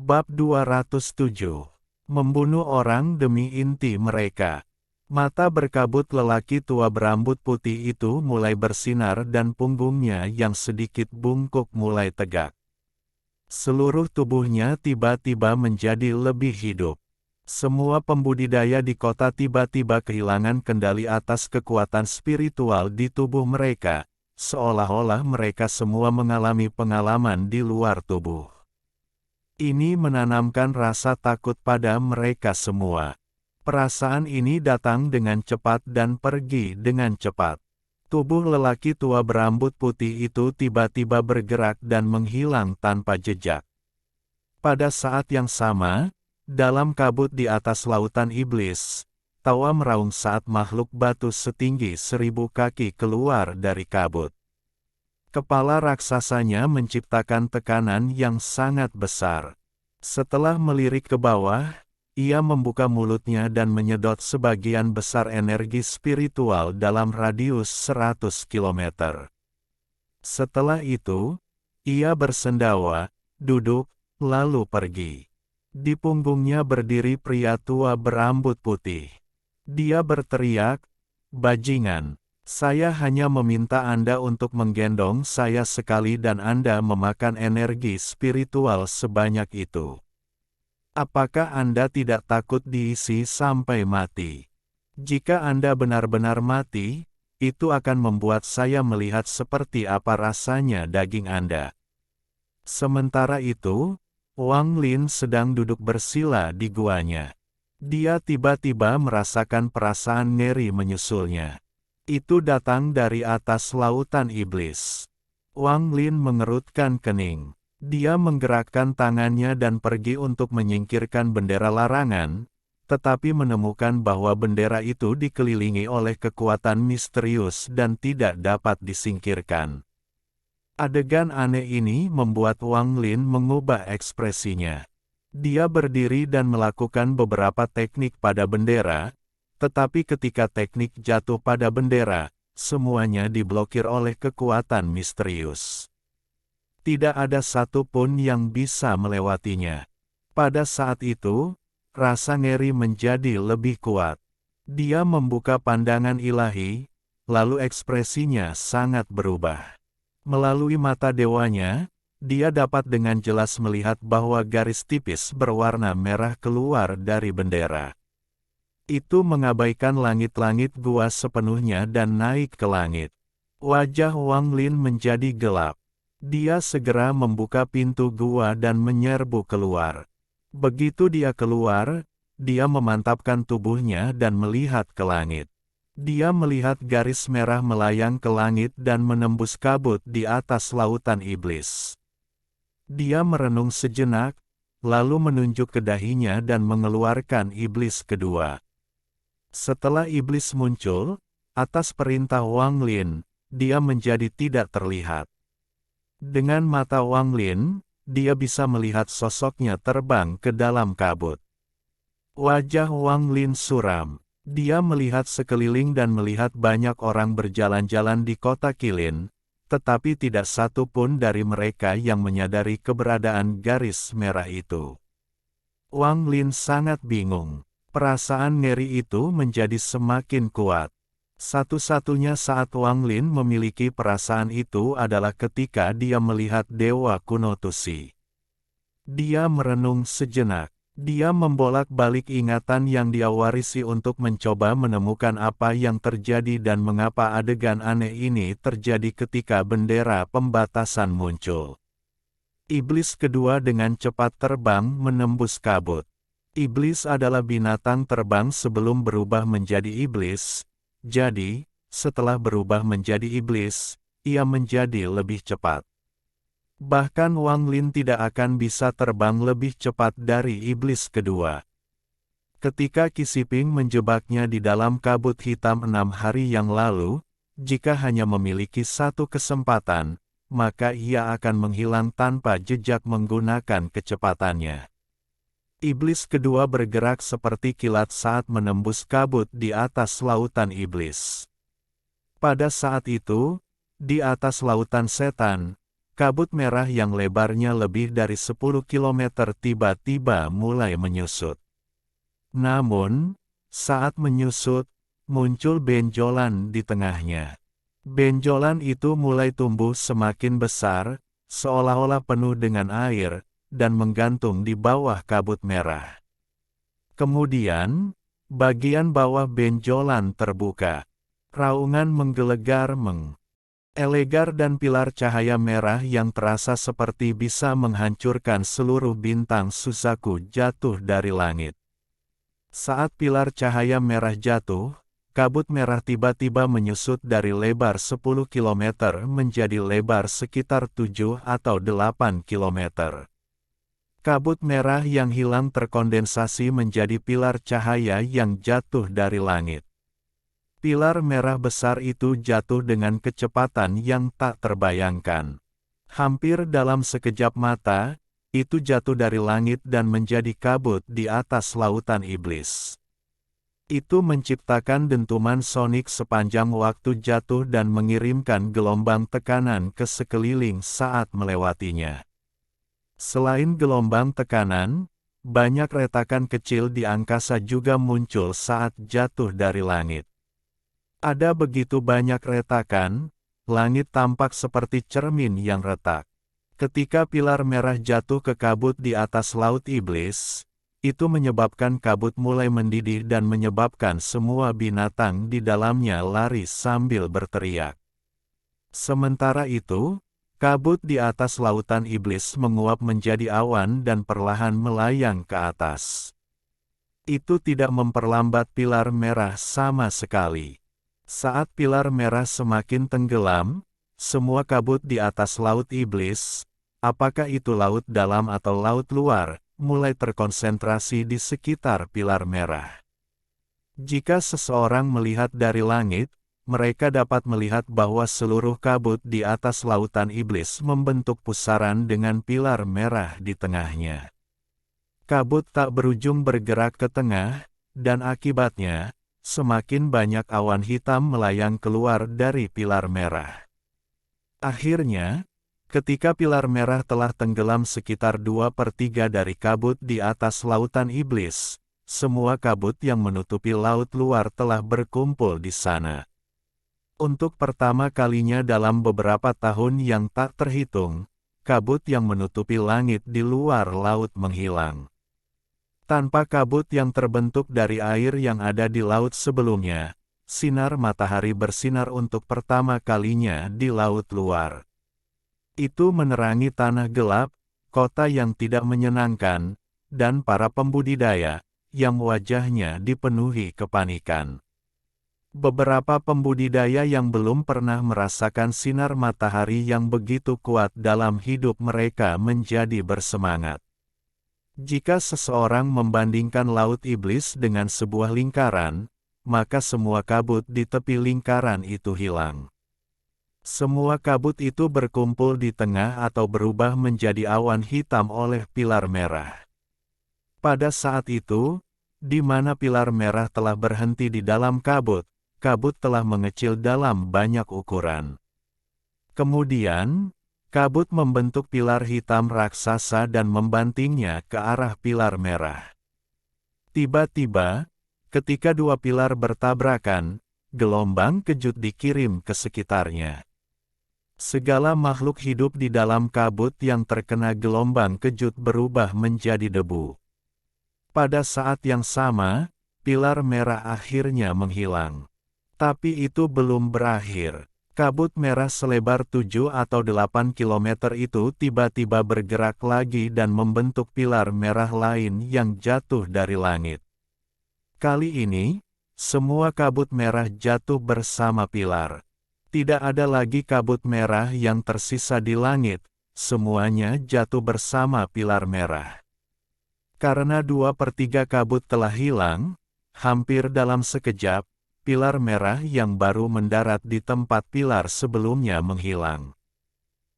Bab 207. Membunuh orang demi inti mereka. Mata berkabut lelaki tua berambut putih itu mulai bersinar dan punggungnya yang sedikit bungkuk mulai tegak. Seluruh tubuhnya tiba-tiba menjadi lebih hidup. Semua pembudidaya di kota tiba-tiba kehilangan kendali atas kekuatan spiritual di tubuh mereka, seolah-olah mereka semua mengalami pengalaman di luar tubuh. Ini menanamkan rasa takut pada mereka semua. Perasaan ini datang dengan cepat dan pergi dengan cepat. Tubuh lelaki tua berambut putih itu tiba-tiba bergerak dan menghilang tanpa jejak. Pada saat yang sama, dalam kabut di atas lautan iblis, tawa meraung saat makhluk batu setinggi 1000 kaki keluar dari kabut. Kepala raksasanya menciptakan tekanan yang sangat besar. Setelah melirik ke bawah, ia membuka mulutnya dan menyedot sebagian besar energi spiritual dalam radius 100 km. Setelah itu, ia bersendawa, duduk, lalu pergi. Di punggungnya berdiri pria tua berambut putih. Dia berteriak, "Bajingan! Saya hanya meminta Anda untuk menggendong saya sekali dan Anda memakan energi spiritual sebanyak itu. Apakah Anda tidak takut diisi sampai mati? Jika Anda benar-benar mati, itu akan membuat saya melihat seperti apa rasanya daging Anda." Sementara itu, Wang Lin sedang duduk bersila di guanya. Dia tiba-tiba merasakan perasaan ngeri menyusulnya. Itu datang dari atas lautan iblis. Wang Lin mengerutkan kening. Dia menggerakkan tangannya dan pergi untuk menyingkirkan bendera larangan, tetapi menemukan bahwa bendera itu dikelilingi oleh kekuatan misterius dan tidak dapat disingkirkan. Adegan aneh ini membuat Wang Lin mengubah ekspresinya. Dia berdiri dan melakukan beberapa teknik pada bendera, tetapi ketika teknik jatuh pada bendera, semuanya diblokir oleh kekuatan misterius. Tidak ada satu pun yang bisa melewatinya. Pada saat itu, rasa ngeri menjadi lebih kuat. Dia membuka pandangan ilahi, lalu ekspresinya sangat berubah. Melalui mata dewanya, dia dapat dengan jelas melihat bahwa garis tipis berwarna merah keluar dari bendera. Itu mengabaikan langit-langit gua sepenuhnya dan naik ke langit. Wajah Wang Lin menjadi gelap. Dia segera membuka pintu gua dan menyerbu keluar. Begitu dia keluar, dia memantapkan tubuhnya dan melihat ke langit. Dia melihat garis merah melayang ke langit dan menembus kabut di atas lautan iblis. Dia merenung sejenak, lalu menunjuk ke dahinya dan mengeluarkan iblis kedua. Setelah iblis muncul, atas perintah Wang Lin, dia menjadi tidak terlihat. Dengan mata Wang Lin, dia bisa melihat sosoknya terbang ke dalam kabut. Wajah Wang Lin suram. Dia melihat sekeliling dan melihat banyak orang berjalan-jalan di kota Qilin, tetapi tidak satu pun dari mereka yang menyadari keberadaan garis merah itu. Wang Lin sangat bingung. Perasaan ngeri itu menjadi semakin kuat. Satu-satunya saat Wang Lin memiliki perasaan itu adalah ketika dia melihat Dewa Kuno Tusi. Dia merenung sejenak. Dia membolak-balik ingatan yang dia warisi untuk mencoba menemukan apa yang terjadi dan mengapa adegan aneh ini terjadi ketika bendera pembatasan muncul. Iblis kedua dengan cepat terbang menembus kabut. Iblis adalah binatang terbang sebelum berubah menjadi iblis, jadi, setelah berubah menjadi iblis, ia menjadi lebih cepat. Bahkan Wang Lin tidak akan bisa terbang lebih cepat dari iblis kedua. Ketika Qi Shiping menjebaknya di dalam kabut hitam 6 hari yang lalu, jika hanya memiliki satu kesempatan, maka ia akan menghilang tanpa jejak menggunakan kecepatannya. Iblis kedua bergerak seperti kilat saat menembus kabut di atas lautan iblis. Pada saat itu, di atas lautan setan, kabut merah yang lebarnya lebih dari 10 km tiba-tiba mulai menyusut. Namun, saat menyusut, muncul benjolan di tengahnya. Benjolan itu mulai tumbuh semakin besar, seolah-olah penuh dengan air, dan menggantung di bawah kabut merah. Kemudian, bagian bawah benjolan terbuka. Raungan menggelegar elegar dan pilar cahaya merah yang terasa seperti bisa menghancurkan seluruh bintang Suzaku jatuh dari langit. Saat pilar cahaya merah jatuh, kabut merah tiba-tiba menyusut dari lebar 10 km menjadi lebar sekitar 7 atau 8 km. Kabut merah yang hilang terkondensasi menjadi pilar cahaya yang jatuh dari langit. Pilar merah besar itu jatuh dengan kecepatan yang tak terbayangkan. Hampir dalam sekejap mata, itu jatuh dari langit dan menjadi kabut di atas lautan iblis. Itu menciptakan dentuman sonik sepanjang waktu jatuh dan mengirimkan gelombang tekanan ke sekeliling saat melewatinya. Selain gelombang tekanan, banyak retakan kecil di angkasa juga muncul saat jatuh dari langit. Ada begitu banyak retakan, langit tampak seperti cermin yang retak. Ketika pilar merah jatuh ke kabut di atas laut iblis, itu menyebabkan kabut mulai mendidih dan menyebabkan semua binatang di dalamnya lari sambil berteriak. Sementara itu, kabut di atas lautan iblis menguap menjadi awan dan perlahan melayang ke atas. Itu tidak memperlambat pilar merah sama sekali. Saat pilar merah semakin tenggelam, semua kabut di atas laut iblis, apakah itu laut dalam atau laut luar, mulai terkonsentrasi di sekitar pilar merah. Jika seseorang melihat dari langit, mereka dapat melihat bahwa seluruh kabut di atas lautan iblis membentuk pusaran dengan pilar merah di tengahnya. Kabut tak berujung bergerak ke tengah, dan akibatnya, semakin banyak awan hitam melayang keluar dari pilar merah. Akhirnya, ketika pilar merah telah tenggelam sekitar 2/3 dari kabut di atas lautan iblis, semua kabut yang menutupi laut luar telah berkumpul di sana. Untuk pertama kalinya dalam beberapa tahun yang tak terhitung, kabut yang menutupi langit di luar laut menghilang. Tanpa kabut yang terbentuk dari air yang ada di laut sebelumnya, sinar matahari bersinar untuk pertama kalinya di laut luar. Itu menerangi tanah gelap, kota yang tidak menyenangkan, dan para pembudidaya, yang wajahnya dipenuhi kepanikan. Beberapa pembudidaya yang belum pernah merasakan sinar matahari yang begitu kuat dalam hidup mereka menjadi bersemangat. Jika seseorang membandingkan laut iblis dengan sebuah lingkaran, maka semua kabut di tepi lingkaran itu hilang. Semua kabut itu berkumpul di tengah atau berubah menjadi awan hitam oleh pilar merah. Pada saat itu, di mana pilar merah telah berhenti di dalam kabut, kabut telah mengecil dalam banyak ukuran. Kemudian, kabut membentuk pilar hitam raksasa dan membantingnya ke arah pilar merah. Tiba-tiba, ketika dua pilar bertabrakan, gelombang kejut dikirim ke sekitarnya. Segala makhluk hidup di dalam kabut yang terkena gelombang kejut berubah menjadi debu. Pada saat yang sama, pilar merah akhirnya menghilang. Tapi itu belum berakhir. Kabut merah selebar 7 atau 8 km itu tiba-tiba bergerak lagi dan membentuk pilar merah lain yang jatuh dari langit. Kali ini, semua kabut merah jatuh bersama pilar. Tidak ada lagi kabut merah yang tersisa di langit, semuanya jatuh bersama pilar merah. Karena 2/3 kabut telah hilang, hampir dalam sekejap, pilar merah yang baru mendarat di tempat pilar sebelumnya menghilang.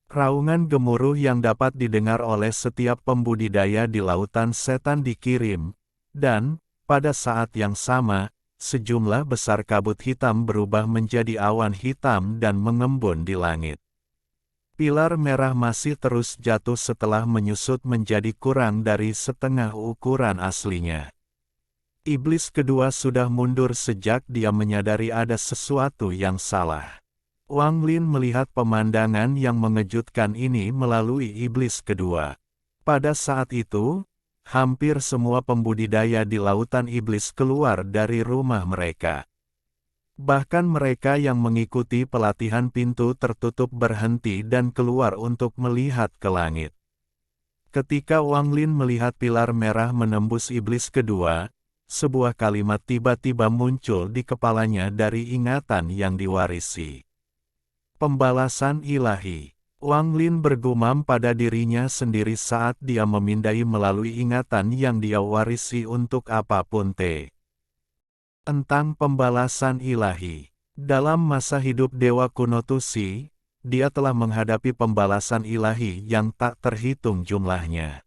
Raungan gemuruh yang dapat didengar oleh setiap pembudidaya di lautan setan dikirim, dan, pada saat yang sama, sejumlah besar kabut hitam berubah menjadi awan hitam dan mengembun di langit. Pilar merah masih terus jatuh setelah menyusut menjadi kurang dari setengah ukuran aslinya. Iblis kedua sudah mundur sejak dia menyadari ada sesuatu yang salah. Wang Lin melihat pemandangan yang mengejutkan ini melalui iblis kedua. Pada saat itu, hampir semua pembudidaya di lautan iblis keluar dari rumah mereka. Bahkan mereka yang mengikuti pelatihan pintu tertutup berhenti dan keluar untuk melihat ke langit. Ketika Wang Lin melihat pilar merah menembus iblis kedua, sebuah kalimat tiba-tiba muncul di kepalanya dari ingatan yang diwarisi. Pembalasan ilahi. Wang Lin bergumam pada dirinya sendiri saat dia memindai melalui ingatan yang dia warisi untuk apapun tentang pembalasan ilahi. Dalam masa hidup Dewa Kuno Tusi, dia telah menghadapi pembalasan ilahi yang tak terhitung jumlahnya.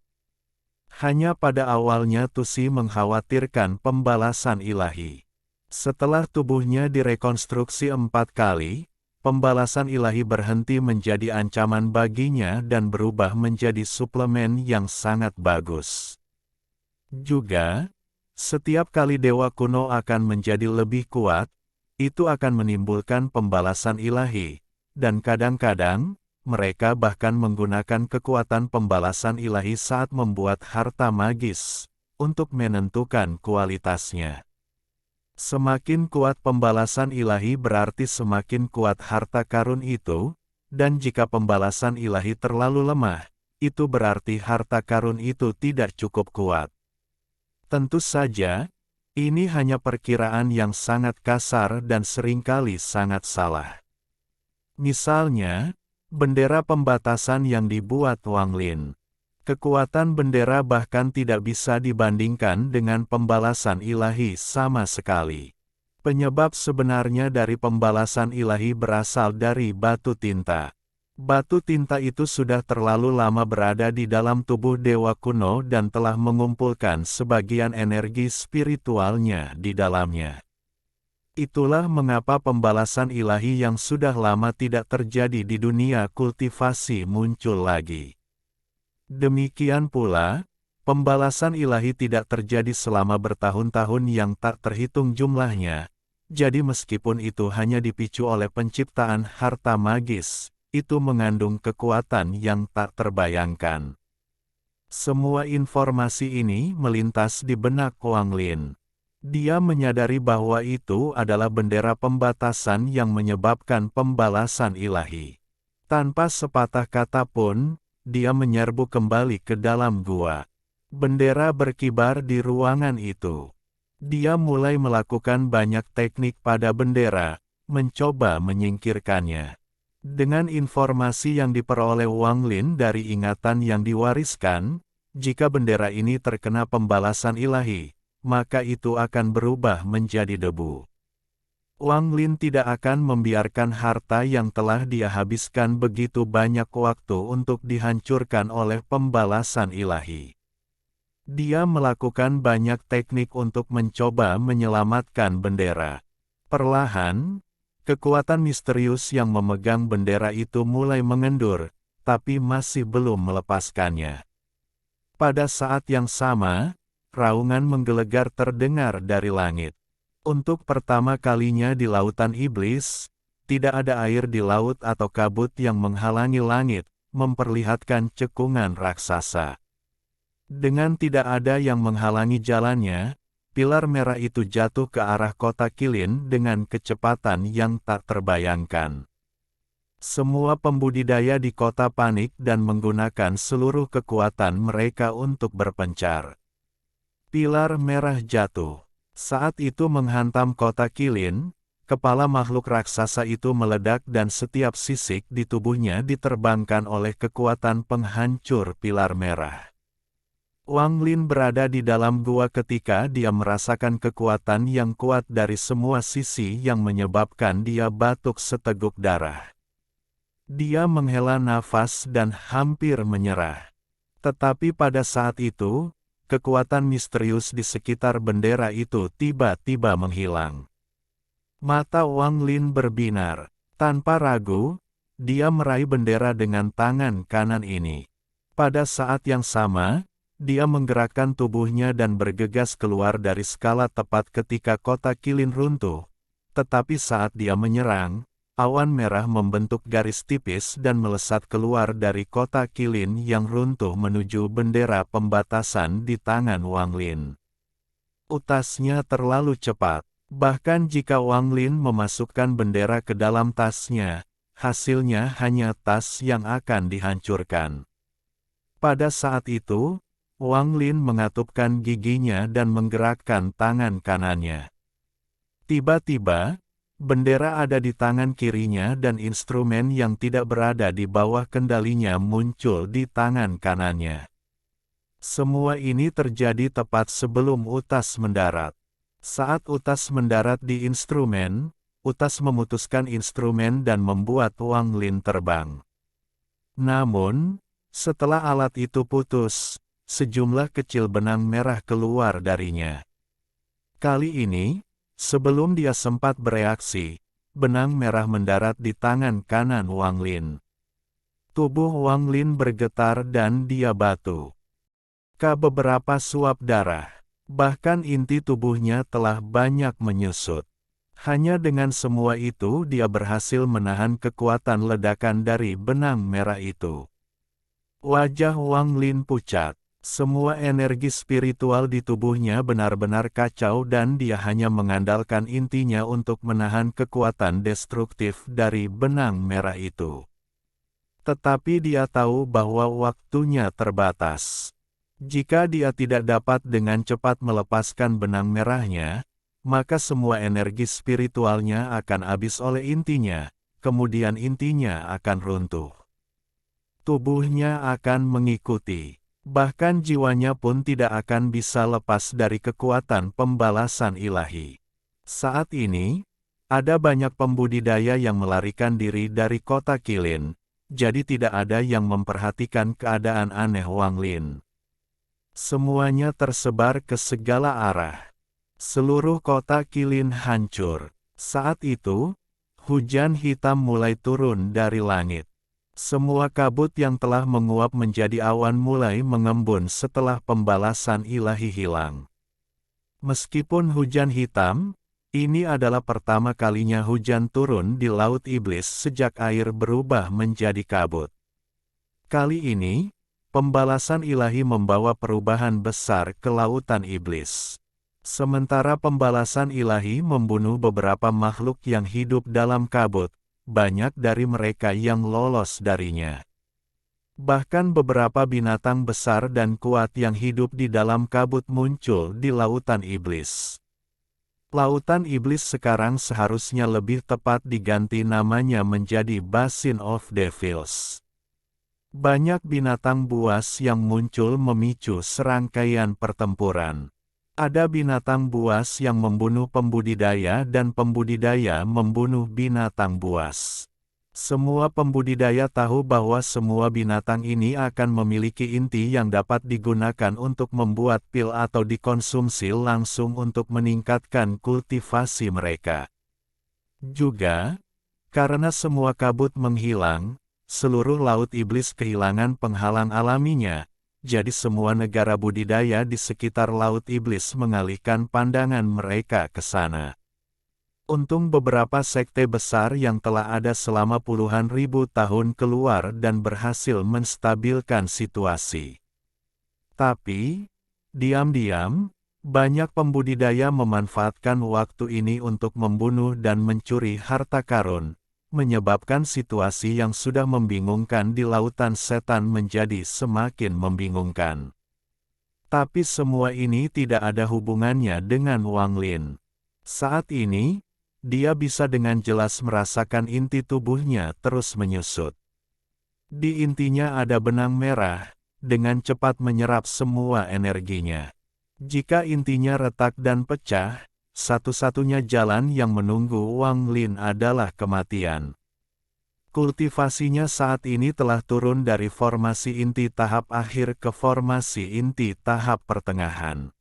Hanya pada awalnya Tusi mengkhawatirkan pembalasan ilahi. Setelah tubuhnya direkonstruksi 4 kali, pembalasan ilahi berhenti menjadi ancaman baginya dan berubah menjadi suplemen yang sangat bagus. Juga, setiap kali Dewa Kuno akan menjadi lebih kuat, itu akan menimbulkan pembalasan ilahi, dan kadang-kadang, mereka bahkan menggunakan kekuatan pembalasan ilahi saat membuat harta magis, untuk menentukan kualitasnya. Semakin kuat pembalasan ilahi berarti semakin kuat harta karun itu, dan jika pembalasan ilahi terlalu lemah, itu berarti harta karun itu tidak cukup kuat. Tentu saja, ini hanya perkiraan yang sangat kasar dan seringkali sangat salah. Misalnya, bendera pembatasan yang dibuat Wang Lin. Kekuatan bendera bahkan tidak bisa dibandingkan dengan pembalasan ilahi sama sekali. Penyebab sebenarnya dari pembalasan ilahi berasal dari batu tinta. Batu tinta itu sudah terlalu lama berada di dalam tubuh Dewa Kuno dan telah mengumpulkan sebagian energi spiritualnya di dalamnya. Itulah mengapa pembalasan ilahi yang sudah lama tidak terjadi di dunia kultivasi muncul lagi. Demikian pula, pembalasan ilahi tidak terjadi selama bertahun-tahun yang tak terhitung jumlahnya, jadi meskipun itu hanya dipicu oleh penciptaan harta magis, itu mengandung kekuatan yang tak terbayangkan. Semua informasi ini melintas di benak Wang Lin. Dia menyadari bahwa itu adalah bendera pembatasan yang menyebabkan pembalasan ilahi. Tanpa sepatah kata pun, dia menyerbu kembali ke dalam gua. Bendera berkibar di ruangan itu. Dia mulai melakukan banyak teknik pada bendera, mencoba menyingkirkannya. Dengan informasi yang diperoleh Wang Lin dari ingatan yang diwariskan, jika bendera ini terkena pembalasan ilahi, maka itu akan berubah menjadi debu. Wang Lin tidak akan membiarkan harta yang telah dia habiskan begitu banyak waktu untuk dihancurkan oleh pembalasan ilahi. Dia melakukan banyak teknik untuk mencoba menyelamatkan bendera. Perlahan, kekuatan misterius yang memegang bendera itu mulai mengendur, tapi masih belum melepaskannya. Pada saat yang sama, raungan menggelegar terdengar dari langit. Untuk pertama kalinya di lautan iblis, tidak ada air di laut atau kabut yang menghalangi langit, memperlihatkan cekungan raksasa. Dengan tidak ada yang menghalangi jalannya, pilar merah itu jatuh ke arah kota Qilin dengan kecepatan yang tak terbayangkan. Semua pembudidaya di kota panik dan menggunakan seluruh kekuatan mereka untuk berpencar. Pilar merah jatuh. Saat itu menghantam kota Qilin, kepala makhluk raksasa itu meledak dan setiap sisik di tubuhnya diterbangkan oleh kekuatan penghancur pilar merah. Wang Lin berada di dalam gua ketika dia merasakan kekuatan yang kuat dari semua sisi yang menyebabkan dia batuk seteguk darah. Dia menghela nafas dan hampir menyerah. Tetapi pada saat itu, kekuatan misterius di sekitar bendera itu tiba-tiba menghilang. Mata Wang Lin berbinar. Tanpa ragu, dia meraih bendera dengan tangan kanan ini. Pada saat yang sama, dia menggerakkan tubuhnya dan bergegas keluar dari skala tepat ketika kota Kilin runtuh. Tetapi saat dia menyerang, awan merah membentuk garis tipis dan melesat keluar dari kota Kilin yang runtuh menuju bendera pembatasan di tangan Wang Lin. Utasnya terlalu cepat. Bahkan jika Wang Lin memasukkan bendera ke dalam tasnya, hasilnya hanya tas yang akan dihancurkan. Pada saat itu, Wang Lin mengatupkan giginya dan menggerakkan tangan kanannya. Tiba-tiba, bendera ada di tangan kirinya dan instrumen yang tidak berada di bawah kendalinya muncul di tangan kanannya. Semua ini terjadi tepat sebelum Utas mendarat. Saat Utas mendarat di instrumen, Utas memutuskan instrumen dan membuat Wang Lin terbang. Namun, setelah alat itu putus, sejumlah kecil benang merah keluar darinya. Kali ini, sebelum dia sempat bereaksi, benang merah mendarat di tangan kanan Wang Lin. Tubuh Wang Lin bergetar dan dia batu. Beberapa suap darah. Bahkan inti tubuhnya telah banyak menyusut. Hanya dengan semua itu dia berhasil menahan kekuatan ledakan dari benang merah itu. Wajah Wang Lin pucat. Semua energi spiritual di tubuhnya benar-benar kacau dan dia hanya mengandalkan intinya untuk menahan kekuatan destruktif dari benang merah itu. Tetapi dia tahu bahwa waktunya terbatas. Jika dia tidak dapat dengan cepat melepaskan benang merahnya, maka semua energi spiritualnya akan habis oleh intinya, kemudian intinya akan runtuh. Tubuhnya akan mengikuti. Bahkan jiwanya pun tidak akan bisa lepas dari kekuatan pembalasan ilahi. Saat ini, ada banyak pembudidaya yang melarikan diri dari kota Kilin, jadi tidak ada yang memperhatikan keadaan aneh Wang Lin. Semuanya tersebar ke segala arah. Seluruh kota Kilin hancur. Saat itu, hujan hitam mulai turun dari langit. Semua kabut yang telah menguap menjadi awan mulai mengembun setelah pembalasan ilahi hilang. Meskipun hujan hitam, ini adalah pertama kalinya hujan turun di Laut Iblis sejak air berubah menjadi kabut. Kali ini, pembalasan ilahi membawa perubahan besar ke lautan iblis. Sementara pembalasan ilahi membunuh beberapa makhluk yang hidup dalam kabut, banyak dari mereka yang lolos darinya. Bahkan beberapa binatang besar dan kuat yang hidup di dalam kabut muncul di lautan iblis. Lautan iblis sekarang seharusnya lebih tepat diganti namanya menjadi Basin of Devils. Banyak binatang buas yang muncul memicu serangkaian pertempuran. Ada binatang buas yang membunuh pembudidaya dan pembudidaya membunuh binatang buas. Semua pembudidaya tahu bahwa semua binatang ini akan memiliki inti yang dapat digunakan untuk membuat pil atau dikonsumsi langsung untuk meningkatkan kultivasi mereka. Juga, karena semua kabut menghilang, seluruh laut iblis kehilangan penghalang alaminya, jadi semua negara budidaya di sekitar laut iblis mengalihkan pandangan mereka ke sana. Untung beberapa sekte besar yang telah ada selama puluhan ribu tahun keluar dan berhasil menstabilkan situasi. Tapi, diam-diam, banyak pembudidaya memanfaatkan waktu ini untuk membunuh dan mencuri harta karun, menyebabkan situasi yang sudah membingungkan di lautan setan menjadi semakin membingungkan. Tapi semua ini tidak ada hubungannya dengan Wang Lin. Saat ini, dia bisa dengan jelas merasakan inti tubuhnya terus menyusut. Di intinya ada benang merah, dengan cepat menyerap semua energinya. Jika intinya retak dan pecah, satu-satunya jalan yang menunggu Wang Lin adalah kematian. Kultivasinya saat ini telah turun dari formasi inti tahap akhir ke formasi inti tahap pertengahan.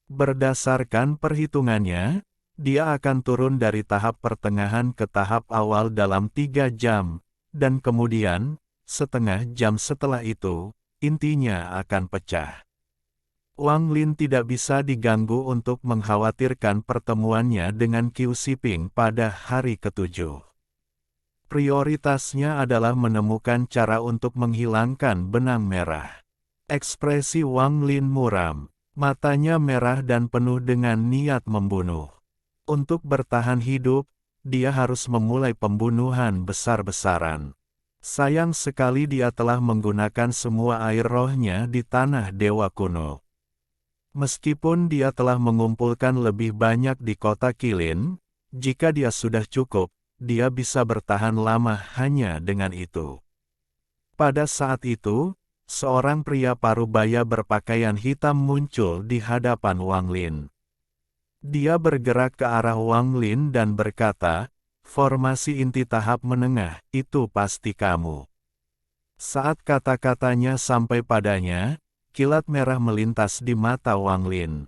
Berdasarkan perhitungannya, dia akan turun dari tahap pertengahan ke tahap awal dalam 3 jam, dan kemudian, setengah jam setelah itu, intinya akan pecah. Wang Lin tidak bisa diganggu untuk mengkhawatirkan pertemuannya dengan Qiu Siping pada hari ketujuh. Prioritasnya adalah menemukan cara untuk menghilangkan benang merah. Ekspresi Wang Lin muram, matanya merah dan penuh dengan niat membunuh. Untuk bertahan hidup, dia harus memulai pembunuhan besar-besaran. Sayang sekali dia telah menggunakan semua air rohnya di tanah dewa kuno. Meskipun dia telah mengumpulkan lebih banyak di kota Qilin, jika dia sudah cukup, dia bisa bertahan lama hanya dengan itu. Pada saat itu, seorang pria parubaya berpakaian hitam muncul di hadapan Wang Lin. Dia bergerak ke arah Wang Lin dan berkata, "Formasi inti tahap menengah, itu pasti kamu." Saat kata-katanya sampai padanya, kilat merah melintas di mata Wang Lin.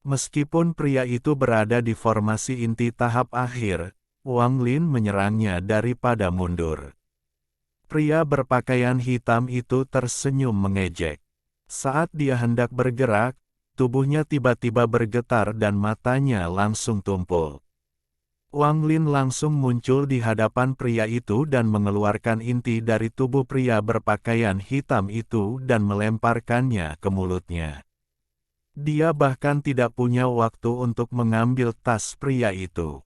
Meskipun pria itu berada di formasi inti tahap akhir, Wang Lin menyerangnya daripada mundur. Pria berpakaian hitam itu tersenyum mengejek. Saat dia hendak bergerak, tubuhnya tiba-tiba bergetar dan matanya langsung tumpul. Wang Lin langsung muncul di hadapan pria itu dan mengeluarkan inti dari tubuh pria berpakaian hitam itu dan melemparkannya ke mulutnya. Dia bahkan tidak punya waktu untuk mengambil tas pria itu.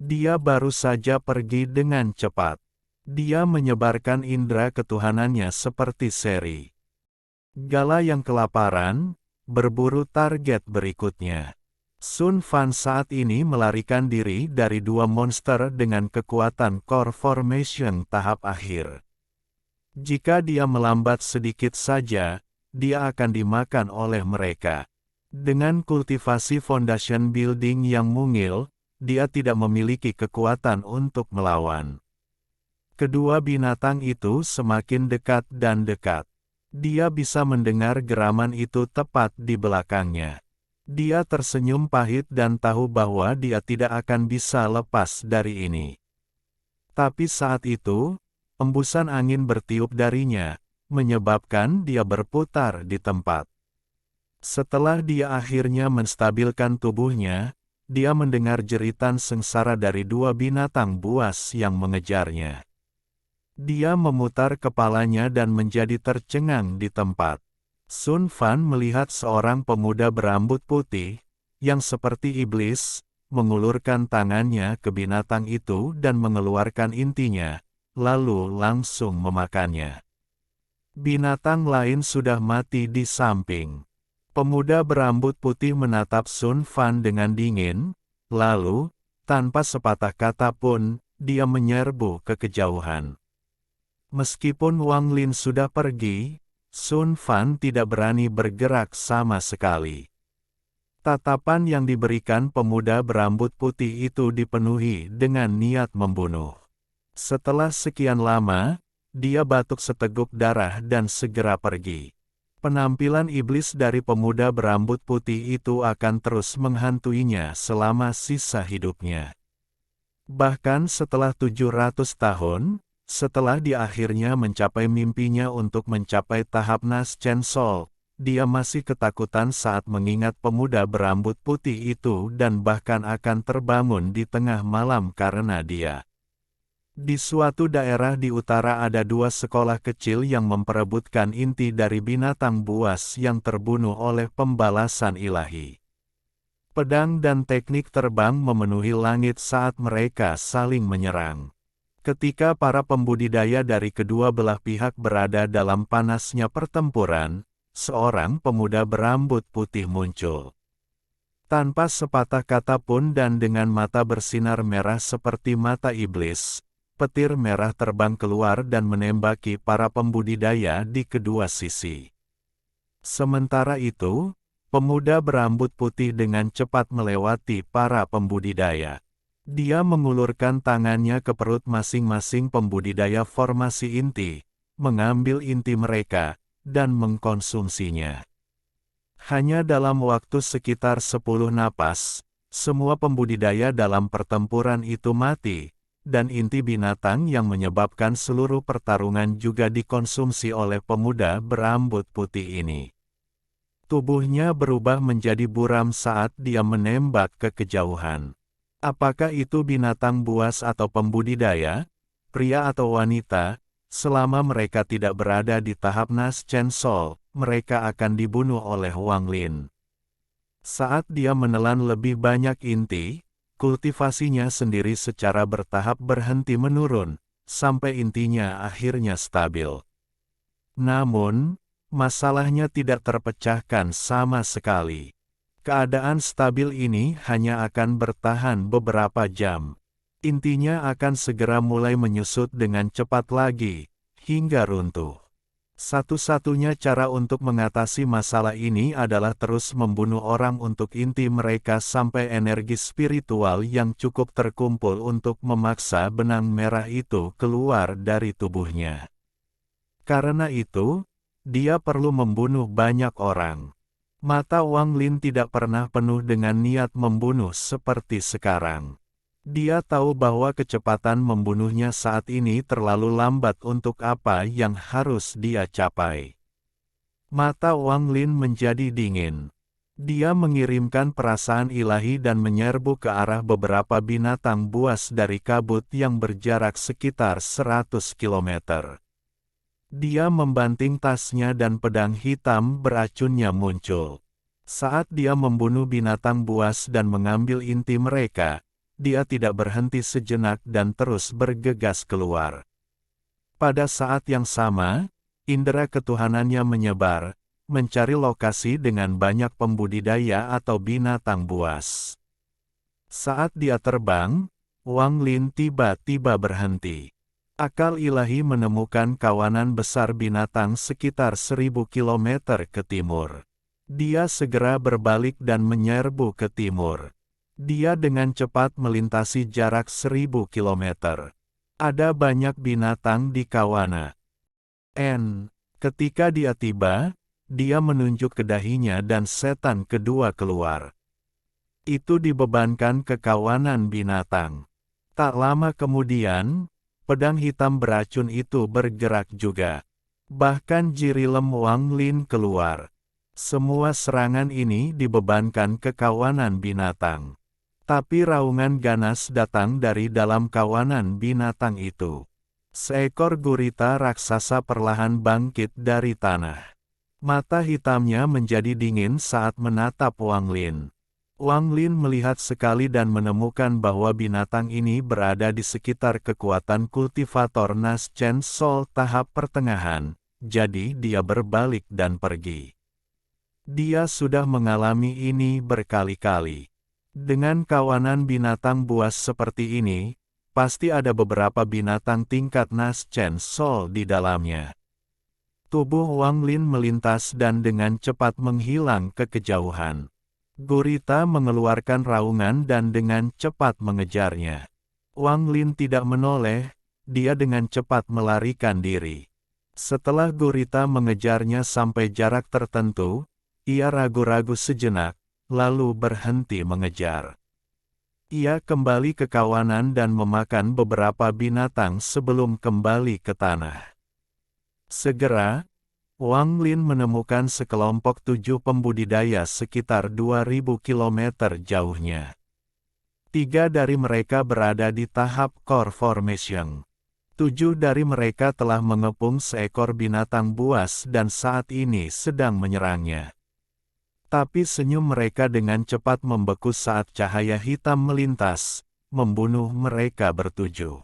Dia baru saja pergi dengan cepat. Dia menyebarkan indera ketuhanannya seperti seri gala yang kelaparan, berburu target berikutnya. Sun Fan saat ini melarikan diri dari dua monster dengan kekuatan Core Formation tahap akhir. Jika dia melambat sedikit saja, dia akan dimakan oleh mereka. Dengan kultivasi Foundation Building yang mungil, dia tidak memiliki kekuatan untuk melawan. Kedua binatang itu semakin dekat dan dekat. Dia bisa mendengar geraman itu tepat di belakangnya. Dia tersenyum pahit dan tahu bahwa dia tidak akan bisa lepas dari ini. Tapi saat itu, embusan angin bertiup darinya, menyebabkan dia berputar di tempat. Setelah dia akhirnya menstabilkan tubuhnya, dia mendengar jeritan sengsara dari dua binatang buas yang mengejarnya. Dia memutar kepalanya dan menjadi tercengang di tempat. Sun Fan melihat seorang pemuda berambut putih, yang seperti iblis, mengulurkan tangannya ke binatang itu dan mengeluarkan intinya, lalu langsung memakannya. Binatang lain sudah mati di samping. Pemuda berambut putih menatap Sun Fan dengan dingin, lalu, tanpa sepatah kata pun, dia menyerbu ke kejauhan. Meskipun Wang Lin sudah pergi, Sun Fan tidak berani bergerak sama sekali. Tatapan yang diberikan pemuda berambut putih itu dipenuhi dengan niat membunuh. Setelah sekian lama, dia batuk seteguk darah dan segera pergi. Penampilan iblis dari pemuda berambut putih itu akan terus menghantuinya selama sisa hidupnya. Bahkan setelah 700 tahun, setelah dia akhirnya mencapai mimpinya untuk mencapai tahap Nas Chen Sol, dia masih ketakutan saat mengingat pemuda berambut putih itu dan bahkan akan terbangun di tengah malam karena dia. Di suatu daerah di utara ada dua sekolah kecil yang memperebutkan inti dari binatang buas yang terbunuh oleh pembalasan ilahi. Pedang dan teknik terbang memenuhi langit saat mereka saling menyerang. Ketika para pembudidaya dari kedua belah pihak berada dalam panasnya pertempuran, seorang pemuda berambut putih muncul. Tanpa sepatah kata pun dan dengan mata bersinar merah seperti mata iblis, petir merah terbang keluar dan menembaki para pembudidaya di kedua sisi. Sementara itu, pemuda berambut putih dengan cepat melewati para pembudidaya. Dia mengulurkan tangannya ke perut masing-masing pembudidaya formasi inti, mengambil inti mereka, dan mengkonsumsinya. Hanya dalam waktu sekitar 10 napas, semua pembudidaya dalam pertempuran itu mati, dan inti binatang yang menyebabkan seluruh pertarungan juga dikonsumsi oleh pemuda berambut putih ini. Tubuhnya berubah menjadi buram saat dia menembak ke kejauhan. Apakah itu binatang buas atau pembudidaya, pria atau wanita, selama mereka tidak berada di tahap Nas Chen Sol, mereka akan dibunuh oleh Wang Lin. Saat dia menelan lebih banyak inti, kultivasinya sendiri secara bertahap berhenti menurun, sampai intinya akhirnya stabil. Namun, masalahnya tidak terpecahkan sama sekali. Keadaan stabil ini hanya akan bertahan beberapa jam. Intinya akan segera mulai menyusut dengan cepat lagi, hingga runtuh. Satu-satunya cara untuk mengatasi masalah ini adalah terus membunuh orang untuk inti mereka sampai energi spiritual yang cukup terkumpul untuk memaksa benang merah itu keluar dari tubuhnya. Karena itu, dia perlu membunuh banyak orang. Mata Wang Lin tidak pernah penuh dengan niat membunuh seperti sekarang. Dia tahu bahwa kecepatan membunuhnya saat ini terlalu lambat untuk apa yang harus dia capai. Mata Wang Lin menjadi dingin. Dia mengirimkan perasaan ilahi dan menyerbu ke arah beberapa binatang buas dari kabut yang berjarak sekitar 100 km. Dia membanting tasnya dan pedang hitam beracunnya muncul. Saat dia membunuh binatang buas dan mengambil inti mereka, dia tidak berhenti sejenak dan terus bergegas keluar. Pada saat yang sama, indera ketuhanannya menyebar, mencari lokasi dengan banyak pembudidaya atau binatang buas. Saat dia terbang, Wang Lin tiba-tiba berhenti. Akal ilahi menemukan kawanan besar binatang sekitar 1000 km ke timur. Dia segera berbalik dan menyerbu ke timur. Dia dengan cepat melintasi jarak 1000 km. Ada banyak binatang di kawanan. Ketika dia tiba, dia menunjuk ke dahinya dan setan kedua keluar. Itu dibebankan ke kawanan binatang. Tak lama kemudian, pedang hitam beracun itu bergerak juga. Bahkan jirilem Wang Lin keluar. Semua serangan ini dibebankan ke kawanan binatang. Tapi raungan ganas datang dari dalam kawanan binatang itu. Seekor gurita raksasa perlahan bangkit dari tanah. Mata hitamnya menjadi dingin saat menatap Wang Lin. Wang Lin melihat sekali dan menemukan bahwa binatang ini berada di sekitar kekuatan kultivator Nas Chen Sol tahap pertengahan, jadi dia berbalik dan pergi. Dia sudah mengalami ini berkali-kali. Dengan kawanan binatang buas seperti ini, pasti ada beberapa binatang tingkat Nas Chen Sol di dalamnya. Tubuh Wang Lin melintas dan dengan cepat menghilang ke kejauhan. Gurita mengeluarkan raungan dan dengan cepat mengejarnya. Wang Lin tidak menoleh, dia dengan cepat melarikan diri. Setelah gurita mengejarnya sampai jarak tertentu, ia ragu-ragu sejenak, lalu berhenti mengejar. Ia kembali ke kawanan dan memakan beberapa binatang sebelum kembali ke tanah. Segera, Wang Lin menemukan sekelompok 7 pembudidaya sekitar 2000 km jauhnya. 3 dari mereka berada di tahap core formation. 7 dari mereka telah mengepung seekor binatang buas dan saat ini sedang menyerangnya. Tapi senyum mereka dengan cepat membeku saat cahaya hitam melintas, membunuh mereka bertujuh.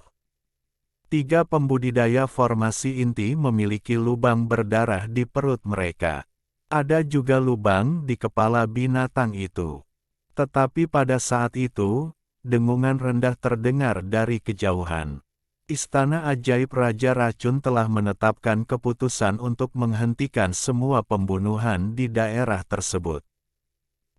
3 pembudidaya formasi inti memiliki lubang berdarah di perut mereka. Ada juga lubang di kepala binatang itu. Tetapi pada saat itu, dengungan rendah terdengar dari kejauhan. Istana ajaib Raja Racun telah menetapkan keputusan untuk menghentikan semua pembunuhan di daerah tersebut.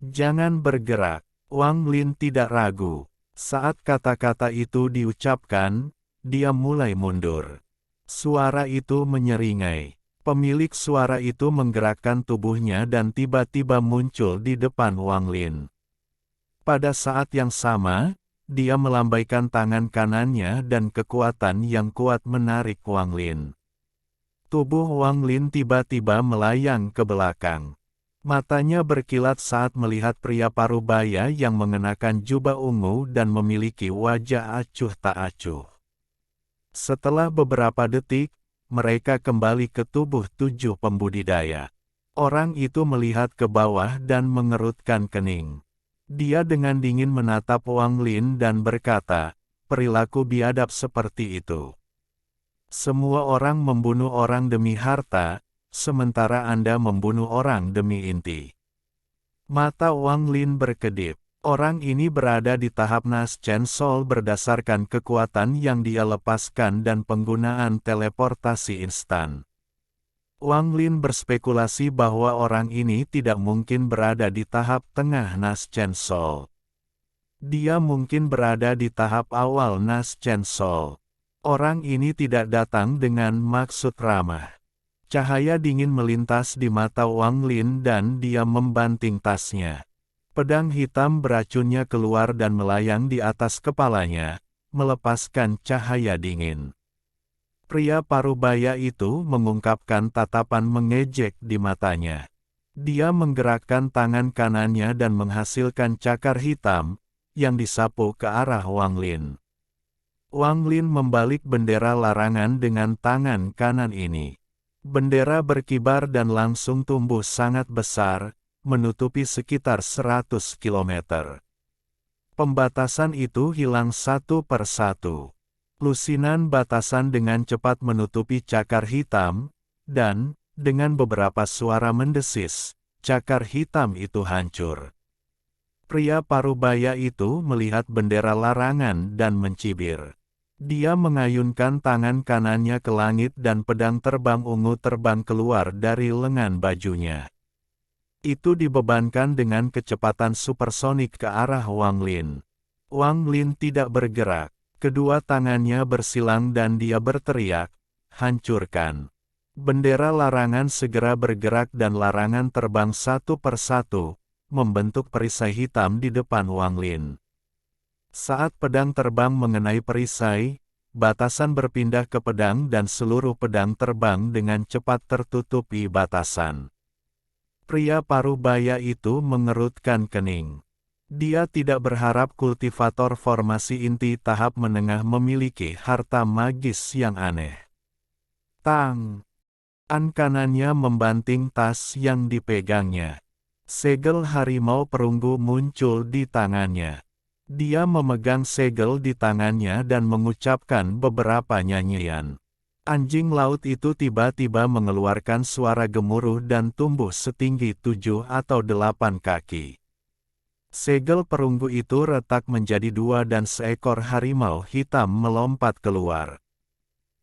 Jangan bergerak, Wang Lin tidak ragu. Saat kata-kata itu diucapkan, dia mulai mundur. Suara itu menyeringai. Pemilik suara itu menggerakkan tubuhnya dan tiba-tiba muncul di depan Wang Lin. Pada saat yang sama, dia melambaikan tangan kanannya dan kekuatan yang kuat menarik Wang Lin. Tubuh Wang Lin tiba-tiba melayang ke belakang. Matanya berkilat saat melihat pria parubaya yang mengenakan jubah ungu dan memiliki wajah acuh tak acuh. Setelah beberapa detik, mereka kembali ke tubuh 7 pembudidaya. Orang itu melihat ke bawah dan mengerutkan kening. Dia dengan dingin menatap Wang Lin dan berkata, perilaku biadab seperti itu. Semua orang membunuh orang demi harta, sementara Anda membunuh orang demi inti. Mata Wang Lin berkedip. Orang ini berada di tahap Nas Chen Sol berdasarkan kekuatan yang dia lepaskan dan penggunaan teleportasi instan. Wang Lin berspekulasi bahwa orang ini tidak mungkin berada di tahap tengah Nas Chen Sol. Dia mungkin berada di tahap awal Nas Chen Sol. Orang ini tidak datang dengan maksud ramah. Cahaya dingin melintas di mata Wang Lin dan dia membanting tasnya. Pedang hitam beracunnya keluar dan melayang di atas kepalanya, melepaskan cahaya dingin. Pria parubaya itu mengungkapkan tatapan mengejek di matanya. Dia menggerakkan tangan kanannya dan menghasilkan cakar hitam, yang disapu ke arah Wang Lin. Wang Lin membalik bendera larangan dengan tangan kanan ini. Bendera berkibar dan langsung tumbuh sangat besar, menutupi sekitar 100 km. Pembatasan itu hilang satu per satu. Lusinan batasan dengan cepat menutupi cakar hitam, dan, dengan beberapa suara mendesis, cakar hitam itu hancur. Pria parubaya itu melihat bendera larangan dan mencibir. Dia mengayunkan tangan kanannya ke langit dan pedang terbang ungu terbang keluar dari lengan bajunya. Itu dibebankan dengan kecepatan supersonik ke arah Wang Lin. Wang Lin tidak bergerak, kedua tangannya bersilang dan dia berteriak, hancurkan. Bendera larangan segera bergerak dan larangan terbang satu per satu, membentuk perisai hitam di depan Wang Lin. Saat pedang terbang mengenai perisai, batasan berpindah ke pedang dan seluruh pedang terbang dengan cepat tertutupi batasan. Pria parubaya itu mengerutkan kening. Dia tidak berharap kultivator formasi inti tahap menengah memiliki harta magis yang aneh. Tang! An kanannya membanting tas yang dipegangnya. Segel harimau perunggu muncul di tangannya. Dia memegang segel di tangannya dan mengucapkan beberapa nyanyian. Anjing laut itu tiba-tiba mengeluarkan suara gemuruh dan tumbuh setinggi 7 atau 8 kaki. Segel perunggu itu retak menjadi 2 dan seekor harimau hitam melompat keluar.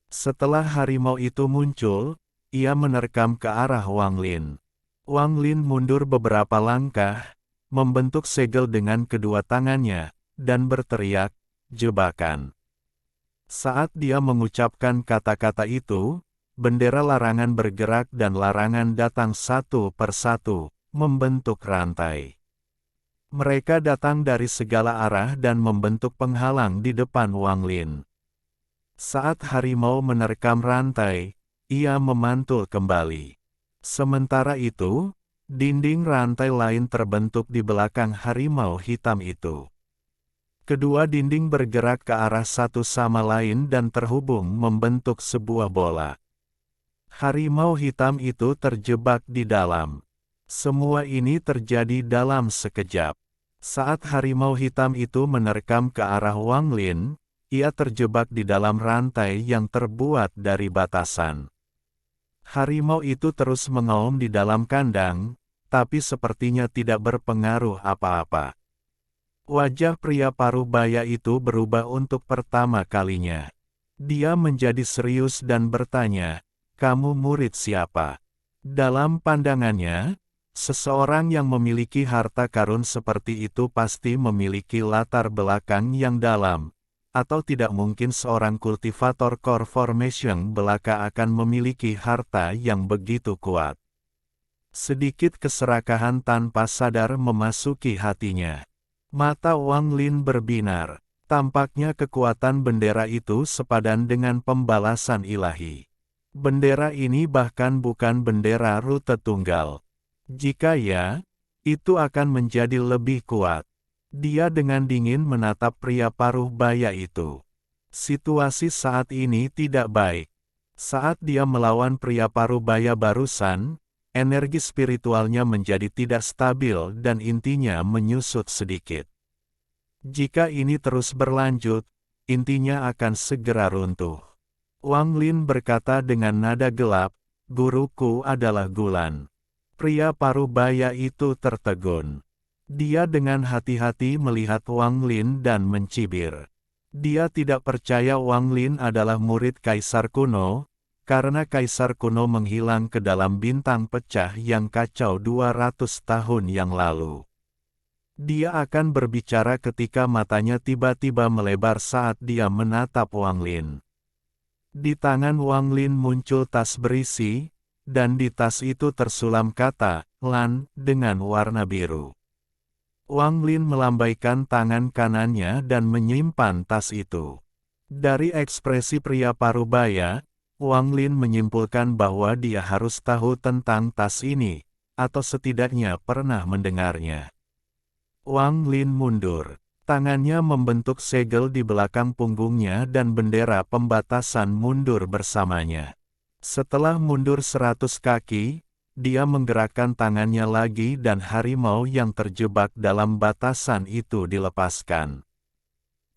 Setelah harimau itu muncul, ia menerkam ke arah Wang Lin. Wang Lin mundur beberapa langkah, membentuk segel dengan kedua tangannya, dan berteriak, jebakan. Saat dia mengucapkan kata-kata itu, bendera larangan bergerak dan larangan datang satu per satu, membentuk rantai. Mereka datang dari segala arah dan membentuk penghalang di depan Wang Lin. Saat harimau menerkam rantai, ia memantul kembali. Sementara itu, dinding rantai lain terbentuk di belakang harimau hitam itu. Kedua dinding bergerak ke arah satu sama lain dan terhubung membentuk sebuah bola. Harimau hitam itu terjebak di dalam. Semua ini terjadi dalam sekejap. Saat harimau hitam itu menerkam ke arah Wang Lin, ia terjebak di dalam rantai yang terbuat dari batasan. Harimau itu terus mengaum di dalam kandang, tapi sepertinya tidak berpengaruh apa-apa. Wajah pria parubaya itu berubah untuk pertama kalinya. Dia menjadi serius dan bertanya, "Kamu murid siapa?" Dalam pandangannya, seseorang yang memiliki harta karun seperti itu pasti memiliki latar belakang yang dalam, atau tidak mungkin seorang kultivator core formation belaka akan memiliki harta yang begitu kuat. Sedikit keserakahan tanpa sadar memasuki hatinya. Mata Wang Lin berbinar. Tampaknya kekuatan bendera itu sepadan dengan pembalasan ilahi. Bendera ini bahkan bukan bendera rute tunggal. Jika ya, itu akan menjadi lebih kuat. Dia dengan dingin menatap pria paruh baya itu. Situasi saat ini tidak baik. Saat dia melawan pria paruh baya barusan, energi spiritualnya menjadi tidak stabil dan intinya menyusut sedikit. Jika ini terus berlanjut, intinya akan segera runtuh. Wang Lin berkata dengan nada gelap, "Guruku adalah Gulan." Pria paruh baya itu tertegun. Dia dengan hati-hati melihat Wang Lin dan mencibir. Dia tidak percaya Wang Lin adalah murid Kaisar kuno, karena Kaisar kuno menghilang ke dalam bintang pecah yang kacau 200 tahun yang lalu. Dia akan berbicara ketika matanya tiba-tiba melebar saat dia menatap Wang Lin. Di tangan Wang Lin muncul tas berisi, dan di tas itu tersulam kata, "Lan," dengan warna biru. Wang Lin melambaikan tangan kanannya dan menyimpan tas itu. Dari ekspresi pria parubaya, Wang Lin menyimpulkan bahwa dia harus tahu tentang tas ini, atau setidaknya pernah mendengarnya. Wang Lin mundur. Tangannya membentuk segel di belakang punggungnya dan bendera pembatasan mundur bersamanya. Setelah mundur 100 kaki, dia menggerakkan tangannya lagi dan harimau yang terjebak dalam batasan itu dilepaskan.